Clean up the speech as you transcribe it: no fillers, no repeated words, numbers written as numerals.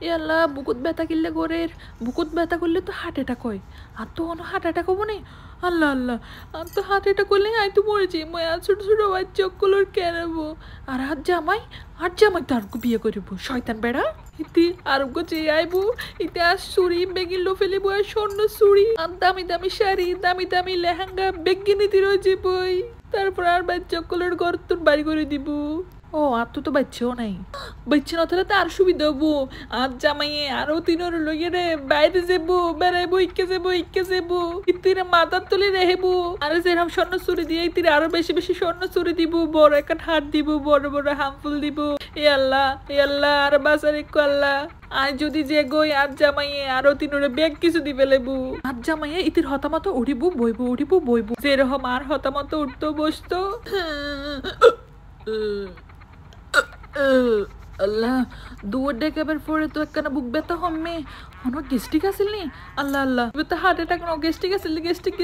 এ আল্লাহ বুকুত ব্যথা কিনলে গোরের বুকুত ব্যথা করলে তো হার্ট অ্যাটাক হয় আর তো কোনো হার্ট অ্যাটাক হবো না আল্লাহ আল্লাহ আর তো হার্ট অ্যাটাক করলে আই তো মরেছি মই আর ছোটো ছোটো বাচ্চাগুলোর কেনাবো আর আর জামাই তো আরো বিয়ে করিব শয়তান বেড়া ইতি আরোগ্য চেয়ে আইবো ইতে আর চুরি বেগিলো ফেলিব আর স্বর্ণ চুরি আর দামি দামি শাড়ি দামি দামি লেহেঙ্গা বেগিনি দিরো যাবই তারপর আর বাচ্চাগুলোর ঘর তোর বাড়ি করে দিব ও আর তো বাচ্চাও নাই বাচ্চা না থাকলে তো আর সুবিধা হবো আর জামাইয়ে আরো তিনোর লইয়ে রে বাইরে যাবো বেড়াইবো ইকে যাবো ইতিরে মাথার তুলে রেহেবো আর যেরকম স্বর্ণ চুরি দিয়ে ইতিরে আরো বেশি বেশি স্বর্ণ চুরি দিব বড় একটা হাত দিব বড় বড় হামফুল দিব এ আল্লাহ আর বাসার একটু আল্লাহ আর যদি যে গই আর জামাইয়ে আরো তিনোরে বেগ কিছু দিবে লেবু আর জামাইয়ে ইতির হতামত উঠিবো বইবো যেরকম আর হতামত উঠতো বসতো আল্লাহ দুয়ার ডেকাবার পরে তো একখানা বুক ব্যথা হম্মে অনেক গেস্টিক আসিল নি আল্লাহ তো হার্ট অ্যাটাক গেস্টিক আসিল গেস্টিক